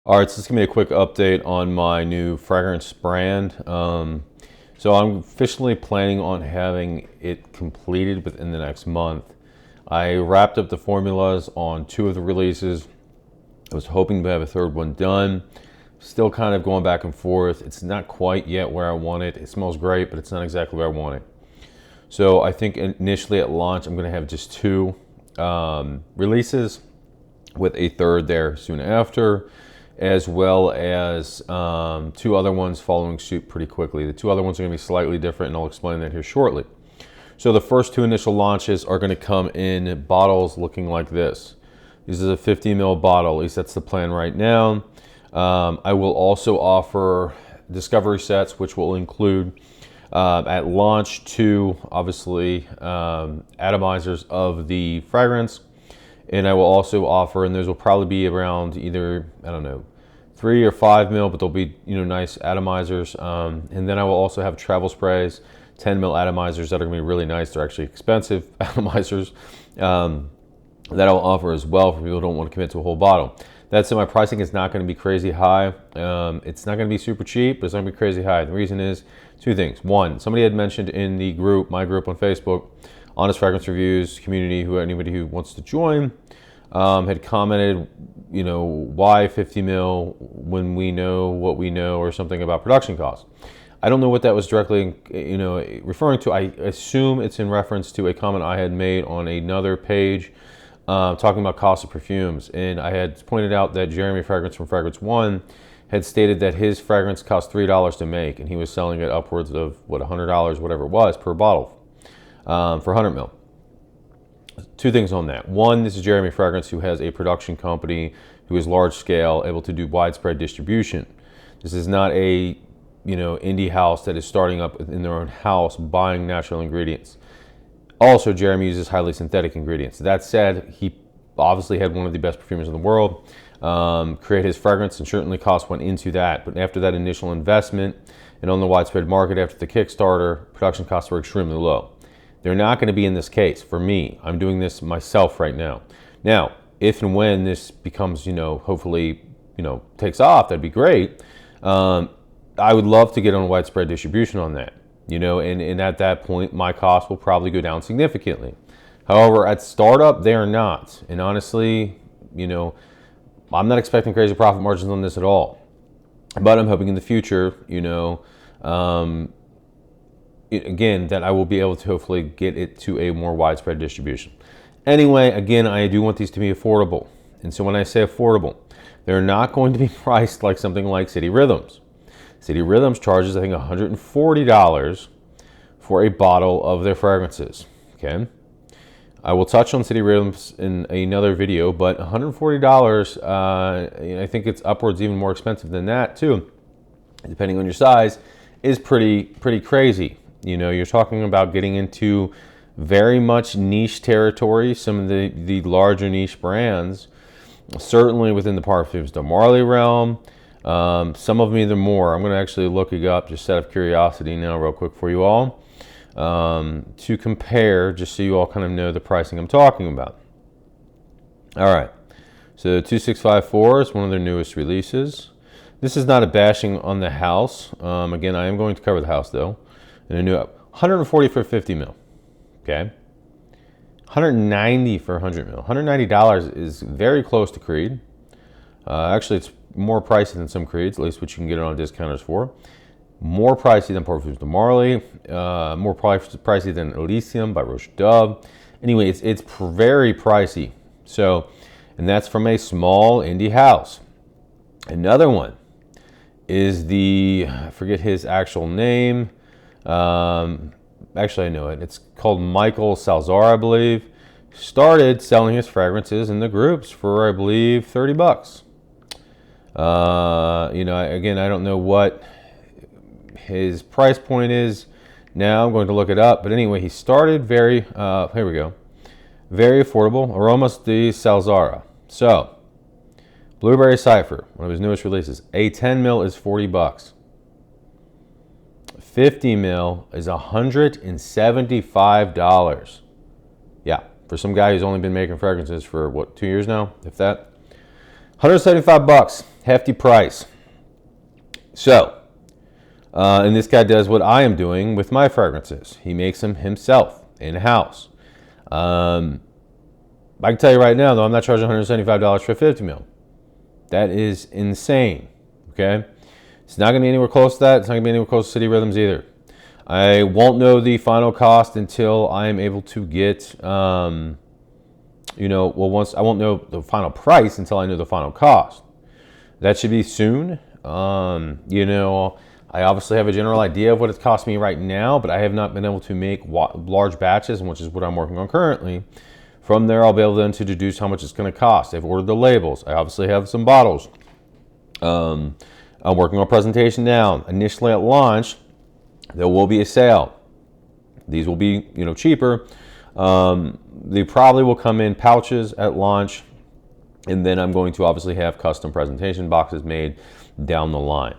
All right, so this is gonna be a quick update on my new fragrance brand. So I'm officially planning on having it completed within the next month. I wrapped up the formulas on 2 of the releases. I was hoping to have a 3rd one done. Still kind of going back and forth. It's not quite yet where I want it. It smells great, but it's not exactly where I want it. So I think initially at launch, I'm gonna have just 2 releases with a 3rd there soon after, as well as 2 other ones following suit pretty quickly. The 2 other ones are going to be slightly different, and I'll explain that here shortly. So the first 2 initial launches are going to come in bottles looking like this. This is a 50 ml bottle, at least that's the plan right now. I will also offer discovery sets, which will include at launch 2, obviously, atomizers of the fragrance. And I will also offer, and those will probably be around either, I don't know, 3 or 5 mil, but they'll be, nice atomizers. And then I will also have travel sprays, 10 mil atomizers that are gonna be really nice. They're actually expensive atomizers that I'll offer as well for people who don't want to commit to a whole bottle. That said, my pricing is not gonna be crazy high. It's not gonna be super cheap, but it's not gonna be crazy high. The reason is 2 things. One, somebody had mentioned in the group, my group on Facebook, Honest Fragrance Reviews community, anybody who wants to join, had commented, why 50 mil when we know what we know, or something about production costs. I don't know what that was directly, referring to. I assume it's in reference to a comment I had made on another page, talking about cost of perfumes, and I had pointed out that Jeremy Fragrance from Fragrance One had stated that his fragrance cost $3 to make, and he was selling it upwards of $100, whatever it was, per bottle. For 100 mil. 2 things on that. One, this is Jeremy Fragrance, who has a production company who is large scale, able to do widespread distribution. This is not a indie house that is starting up in their own house buying natural ingredients. Also, Jeremy uses highly synthetic ingredients. That said, he obviously had one of the best perfumers in the world create his fragrance, and certainly cost went into that. But after that initial investment and on the widespread market after the Kickstarter, production costs were extremely low. They're not going to be in this case for me. I'm doing this myself right now. Now, if and when this becomes, hopefully, takes off, that'd be great. I would love to get on widespread distribution on that, and at that point, my cost will probably go down significantly. However, at startup, they are not. And honestly, I'm not expecting crazy profit margins on this at all. But I'm hoping in the future, again, that I will be able to hopefully get it to a more widespread distribution. Anyway, again, I do want these to be affordable. And so when I say affordable, they're not going to be priced like something like City Rhythms. City Rhythms charges, I think, $140 for a bottle of their fragrances, okay? I will touch on City Rhythms in another video, but $140, I think it's upwards even more expensive than that too, depending on your size, is pretty crazy. You're talking about getting into very much niche territory. Some of the larger niche brands, certainly within the Parfums de Marly realm, some of them even more. I'm going to actually look it up just out of curiosity now real quick for you all, to compare, just so you all kind of know the pricing I'm talking about. All right, so 2654 is one of their newest releases. This is not a bashing on the house. Again, I am going to cover the house though. And a new 140 for 50 mil, okay? 190 for 100 mil. $190 is very close to Creed. Actually, it's more pricey than some Creeds, at least what you can get it on discounters for. More pricey than Parfums de Marly. More pricey than Elysium by Roche Dove. Anyway, it's very pricey. So, and that's from a small indie house. Another one is I forget his actual name. Actually, I know it. It's called Michael Salzar, I believe. Started selling his fragrances in the groups for, I believe, $30. Again, I don't know what his price point is now. I'm going to look it up. But anyway, he started here we go. Very affordable. Aromas de Salzara. So, Blueberry Cypher, one of his newest releases. A 10 mil is $40. 50 mil is $175. Yeah, for some guy who's only been making fragrances for, what, 2 years now, if that. $175, hefty price. So, and this guy does what I am doing with my fragrances. He makes them himself in-house. I can tell you right now, though, I'm not charging $175 for 50 mil. That is insane, okay? It's not going to be anywhere close to that. It's not going to be anywhere close to City Rhythms either. I won't know the final cost until I am able to get, once I won't know the final price until I know the final cost. That should be soon. I obviously have a general idea of what it's cost me right now, but I have not been able to make large batches, which is what I'm working on currently. From there, I'll be able then to deduce how much it's going to cost. I've ordered the labels. I obviously have some bottles. I'm working on presentation now. Initially at launch, there will be a sale. These will be, cheaper. They probably will come in pouches at launch, and then I'm going to obviously have custom presentation boxes made down the line.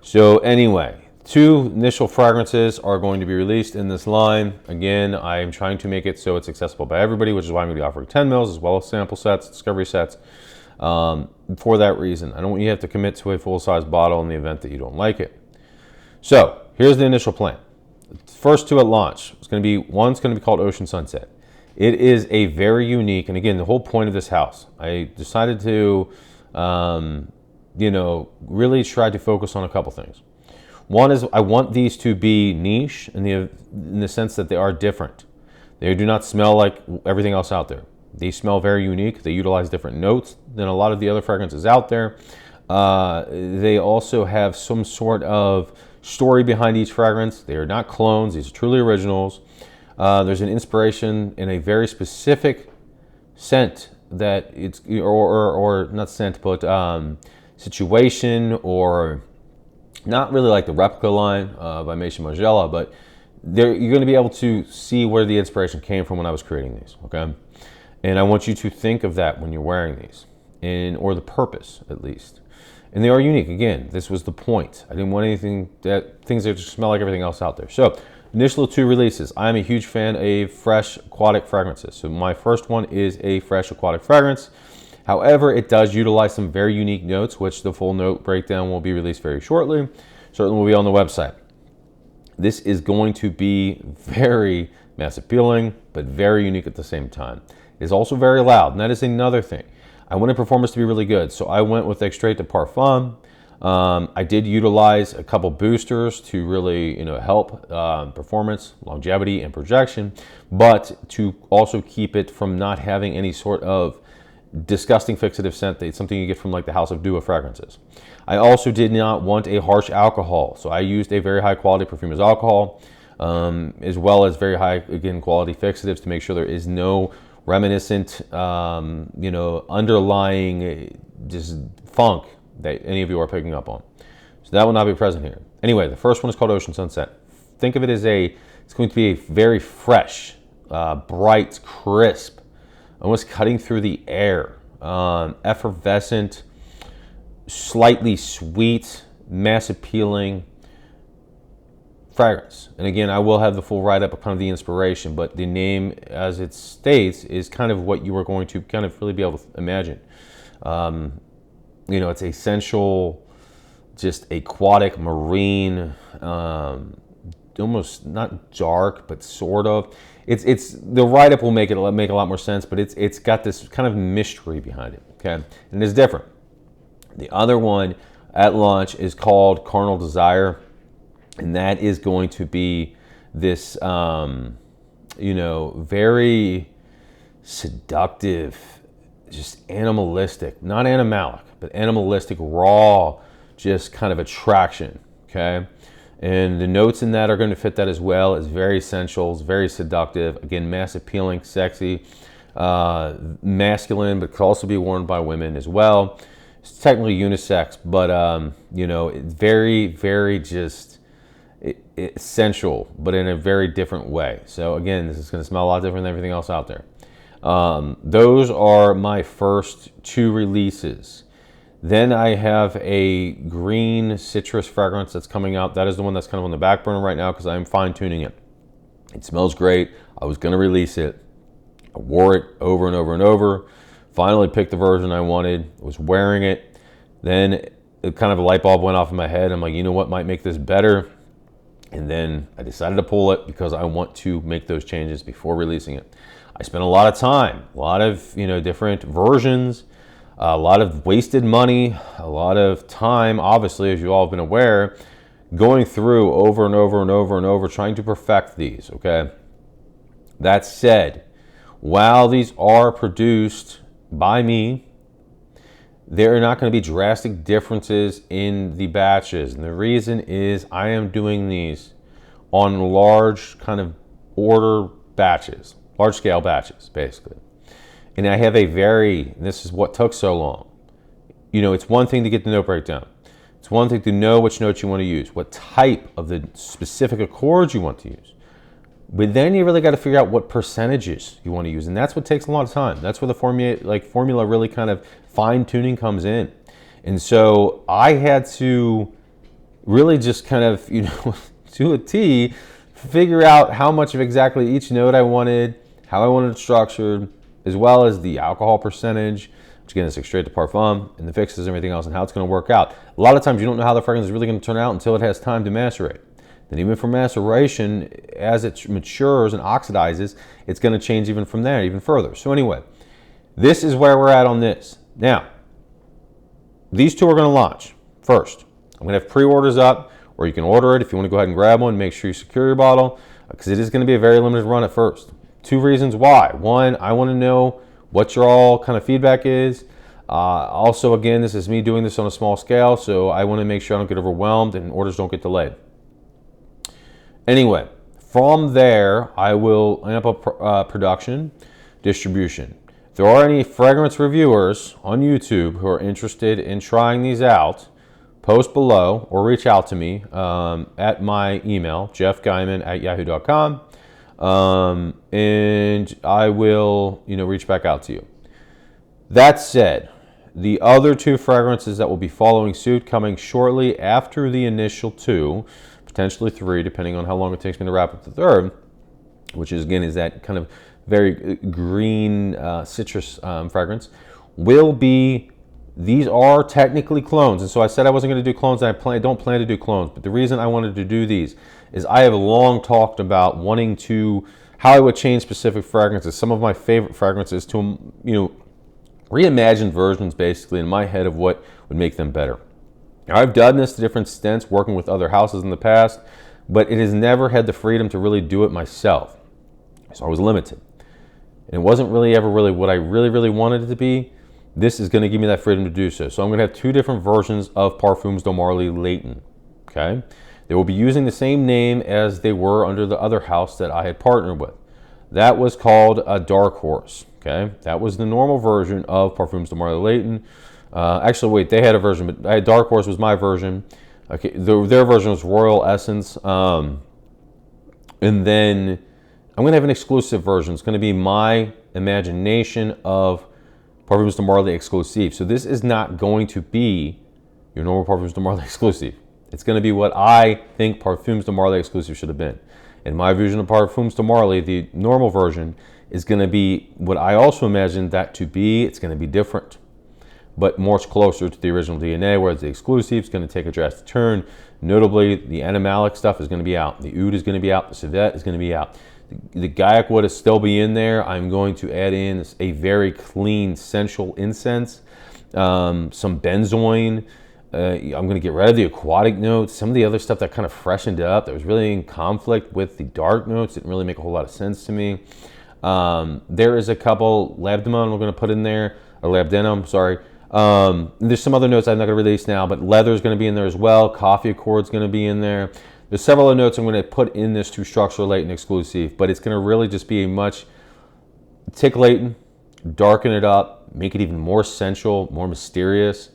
So anyway, 2 initial fragrances are going to be released in this line. Again, I'm trying to make it so it's accessible by everybody, which is why I'm going to be offering 10 mils as well as sample sets, discovery sets. For that reason, I don't want you to have to commit to a full-size bottle in the event that you don't like it. So here's the initial plan. The first 2 at launch. One's going to be called Ocean Sunset. It is a very unique, and again, the whole point of this house, I decided to, really try to focus on a couple things. One is I want these to be niche in the sense that they are different. They do not smell like everything else out there. They smell very unique. They utilize different notes than a lot of the other fragrances out there. They also have some sort of story behind each fragrance. They are not clones. These are truly originals. There's an inspiration in a very specific scent that it's, or not scent, but situation, or not really like the replica line by Maison Margiela, but you're going to be able to see where the inspiration came from when I was creating these, okay? And I want you to think of that when you're wearing these, or the purpose at least. And they are unique. Again, this was the point. I didn't want things that just smell like everything else out there. So, initial 2 releases. I'm a huge fan of fresh aquatic fragrances. So my first one is a fresh aquatic fragrance. However, it does utilize some very unique notes, which the full note breakdown will be released very shortly. Certainly will be on the website. This is going to be very mass appealing, but very unique at the same time. It is also very loud, and that is another thing. I wanted performance to be really good, so I went with Extrait de Parfum. I did utilize a couple boosters to really, help performance, longevity, and projection, but to also keep it from not having any sort of disgusting fixative scent. It's something you get from like the House of Dua fragrances. I also did not want a harsh alcohol, so I used a very high quality Parfums alcohol, as well as very high, again, quality fixatives to make sure there is no reminiscent, underlying just funk that any of you are picking up on. So that will not be present here. Anyway, the first one is called Ocean Sunset. Think of it as it's going to be a very fresh, bright, crisp, almost cutting through the air, effervescent, slightly sweet, mass appealing fragrance. And again, I will have the full write-up of kind of the inspiration, but the name, as it states, is kind of what you are going to kind of really be able to imagine. It's essential, just aquatic, marine, almost not dark, but sort of. It's the write-up will make a lot more sense, but it's got this kind of mystery behind it, okay? And it's different. The other one at launch is called Carnal Desire, and that is going to be this, very seductive, just animalistic, not animalic, but animalistic, raw, just kind of attraction, okay? And the notes in that are going to fit that as well. It's very sensual, it's very seductive. Again, mass appealing, sexy, masculine, but could also be worn by women as well. It's technically unisex, but it's very, very just sensual, but in a very different way. So again, this is going to smell a lot different than everything else out there. Those are my first 2 releases. Then I have a green citrus fragrance that's coming out. That is the one that's kind of on the back burner right now because I'm fine-tuning it. It smells great. I was going to release it. I wore it over and over and over Finally picked the version I wanted, was wearing it. Then it kind of a light bulb went off in my head. I'm like, you know what might make this better? And then I decided to pull it because I want to make those changes before releasing it. I spent a lot of time, a lot of different versions, a lot of wasted money, a lot of time, obviously, as you all have been aware, going through over and over and over and over, trying to perfect these, okay? That said, while these are produced by me, there are not going to be drastic differences in the batches. And the reason is I am doing these on large kind of order batches, large scale batches, basically. And I have this is what took so long. It's one thing to get the note breakdown. It's one thing to know which notes you want to use, what type of the specific accords you want to use. But then you really got to figure out what percentages you want to use. And that's what takes a lot of time. That's where the formula really kind of fine tuning comes in. And so I had to really just kind of, to a T, figure out how much of exactly each note I wanted, how I wanted it structured, as well as the alcohol percentage, which again is straight to Parfum, and the fixes and everything else, and how it's going to work out. A lot of times you don't know how the fragrance is really going to turn out until it has time to macerate. Then even from maceration, as it matures and oxidizes, it's going to change even from there, even further. So anyway, this is where we're at on this. Now, these two are going to launch first. I'm going to have pre-orders up, or you can order it if you want to go ahead and grab one. Make sure you secure your bottle, because it is going to be a very limited run at first. Two reasons why. One, I want to know what your all kind of feedback is. Also, again, this is me doing this on a small scale, so I want to make sure I don't get overwhelmed and orders don't get delayed. Anyway, from there, I will amp up production, distribution. If there are any fragrance reviewers on YouTube who are interested in trying these out, post below or reach out to me at my email, jeffguyman@yahoo.com, and I will, reach back out to you. That said, the other two fragrances that will be following suit, coming shortly after the initial two, potentially three, depending on how long it takes me to wrap up the third, which is that kind of very green citrus fragrance, will be, these are technically clones. And so I said I wasn't going to do clones, and I don't plan to do clones. But the reason I wanted to do these is I have long talked about wanting to, how I would change specific fragrances, some of my favorite fragrances, to, reimagine versions basically in my head of what would make them better. Now, I've done this to different extents working with other houses in the past, but it has never had the freedom to really do it myself. So I was limited. And it wasn't really ever really what I really wanted it to be. This is going to give me that freedom to do so. So I'm going to have two different versions of Parfums de Marly Layton. Okay? They will be using the same name as they were under the other house that I had partnered with. That was called a Dark Horse. Okay? That was the normal version of Parfums de Marly Layton. Actually, wait, they had a version, but Dark Horse was my version. Okay, their version was Royal Essence. And then I'm going to have an exclusive version. It's going to be my imagination of Parfums de Marly exclusive. So this is not going to be your normal Parfums de Marly exclusive. It's going to be what I think Parfums de Marly exclusive should have been. And my vision of Parfums de Marly, the normal version, is going to be what I also imagined that to be. It's going to be different, but more closer to the original DNA, whereas the exclusive is going to take a drastic turn. Notably, the animalic stuff is going to be out. The oud is going to be out. The civet is going to be out. The Gaiac wood will still be in there. I'm going to add in a very clean, sensual incense, some benzoin. I'm going to get rid of the aquatic notes. Some of the other stuff that kind of freshened it up, that was really in conflict with the dark notes, didn't really make a whole lot of sense to me. There is a couple labdanum we're going to put in there, or labdanum, sorry. There's some other notes I'm not going to release now, but leather is going to be in there as well. Coffee Accord is going to be in there. There's several other notes I'm going to put in this to structure Layton exclusive, but it's going to really just be a much, take Layton, darken it up, make it even more sensual, more mysterious.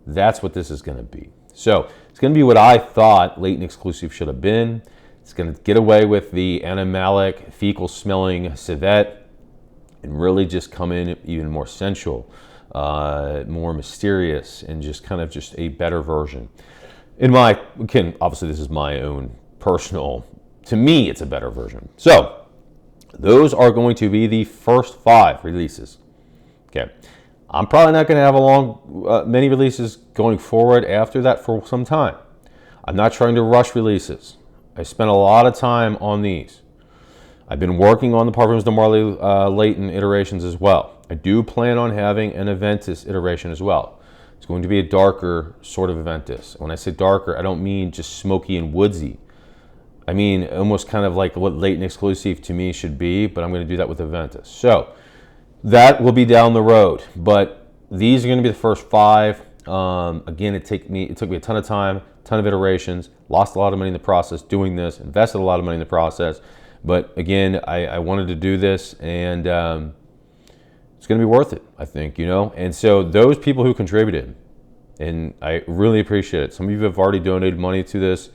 That's what this is going to be. So it's going to be what I thought Layton exclusive should have been. It's going to get away with the animalic, fecal-smelling civet and really just come in even more sensual, more mysterious, and just kind of just a better version. Again, obviously this is my own personal, to me it's a better version. So those are going to be the first 5 releases. Okay, I'm probably not going to have many releases going forward after that for some time. I'm not trying to rush releases. I spent a lot of time on these. I've been working on the Parfums de Marly Layton iterations as well. I do plan on having an Aventus iteration as well. It's going to be a darker sort of Aventus. When I say darker, I don't mean just smoky and woodsy. I mean almost kind of like what Layton Exclusive to me should be, but I'm going to do that with Aventus. So that will be down the road, but these are going to be the first 5. Again, it took me a ton of time, ton of iterations, lost a lot of money in the process doing this, invested a lot of money in the process. But again, I wanted to do this, and it's going to be worth it, I think, you know. And so those people who contributed, and I really appreciate it. Some of you have already donated money to this.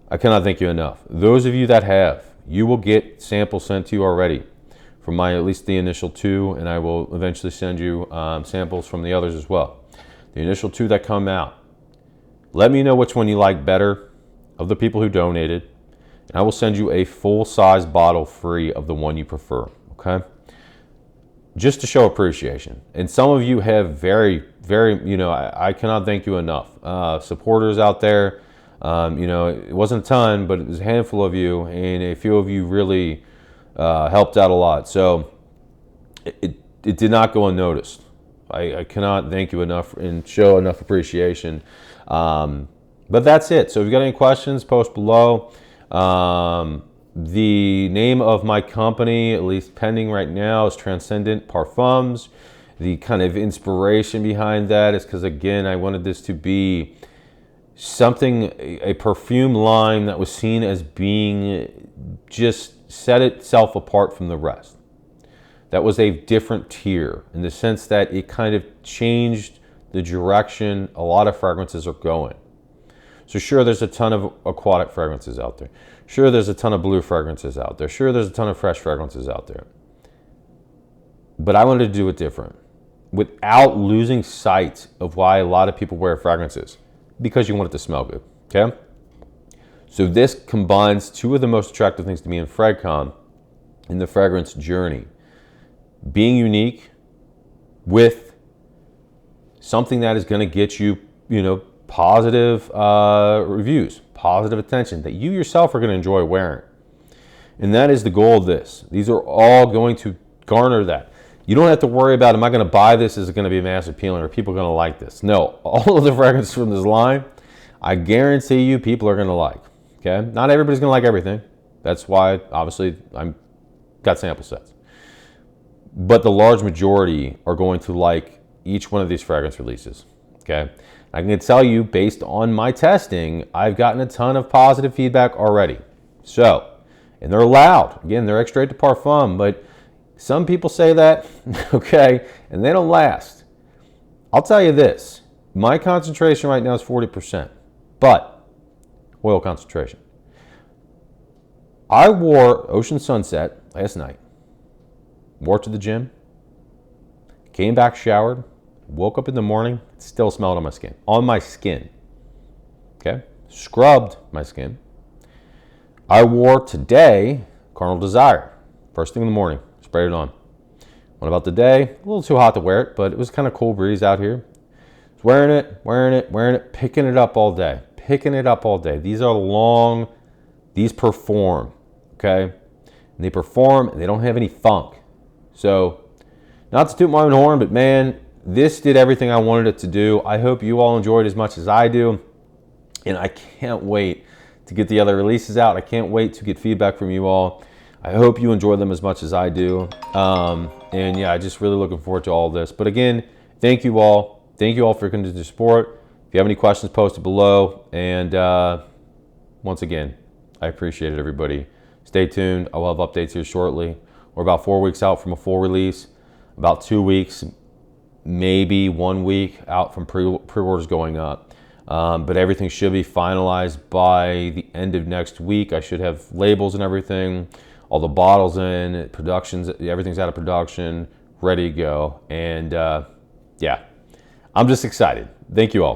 I cannot thank you enough. Those of you that have, you will get samples sent to you already from at least the initial 2, and I will eventually send you samples from the others as well. The initial 2 that come out, let me know which one you like better of the people who donated, and I will send you a full-size bottle free of the one you prefer, okay? Just to show appreciation. And some of you have very, you know, I cannot thank you enough. Supporters out there, you know, it wasn't a ton, but it was a handful of you, and a few of you really helped out a lot. So it did not go unnoticed. I cannot thank you enough and show enough appreciation. But that's it. So if you've got any questions, post below. The name of my company, at least pending right now, is Transcendent Parfums. The kind of inspiration behind that is because, again, I wanted this to be something, a perfume line that was seen as being just set itself apart from the rest. That was a different tier in the sense that it kind of changed the direction a lot of fragrances are going. So sure, there's a ton of aquatic fragrances out there. Sure, there's a ton of blue fragrances out there. Sure, there's a ton of fresh fragrances out there. But I wanted to do it different without losing sight of why a lot of people wear fragrances, because you want it to smell good, okay? So this combines 2 of the most attractive things to me in FragCon, in the fragrance journey. Being unique with something that is going to get you, you know, positive reviews, positive attention that you yourself are going to enjoy wearing. And that is the goal of this. These are all going to garner that. You don't have to worry about, am I going to buy this? Is it going to be mass appealing? Are people going to like this? No. All of the fragrances from this line, I guarantee you people are going to like. Okay? Not everybody's going to like everything. That's why, obviously, I've got sample sets. But the large majority are going to like each one of these fragrance releases. Okay? I can tell you, based on my testing, I've gotten a ton of positive feedback already. So, and they're loud. Again, they're extrait de parfum, but some people say that, okay, and they don't last. I'll tell you this. My concentration right now is 40%, but oil concentration. I wore Ocean Sunset last night, wore it to the gym, came back, showered, woke up in the morning, it still smelled on my skin. On my skin. Okay? Scrubbed my skin. I wore today Carnal Desire. First thing in the morning. Sprayed it on. What about today? A little too hot to wear it, but it was kind of cool breeze out here. Wearing it, picking it up all day. Picking it up all day. These are long, these perform. Okay? And they perform and they don't have any funk. So, not to toot my own horn, but man, this did everything I wanted it to do. I hope you all enjoyed as much as I do. And I can't wait to get the other releases out. I can't wait to get feedback from you all. I hope you enjoy them as much as I do. And yeah, I'm just really looking forward to all this. But again, thank you all. Thank you all for your continued support. If you have any questions, post it below. And once again, I appreciate it, everybody. Stay tuned. I'll have updates here shortly. We're about 4 weeks out from a full release. About 2 weeks, maybe 1 week out from pre-orders going up. But everything should be finalized by the end of next week. I should have labels and everything, all the bottles in, productions, everything's out of production, ready to go. And yeah, I'm just excited. Thank you all.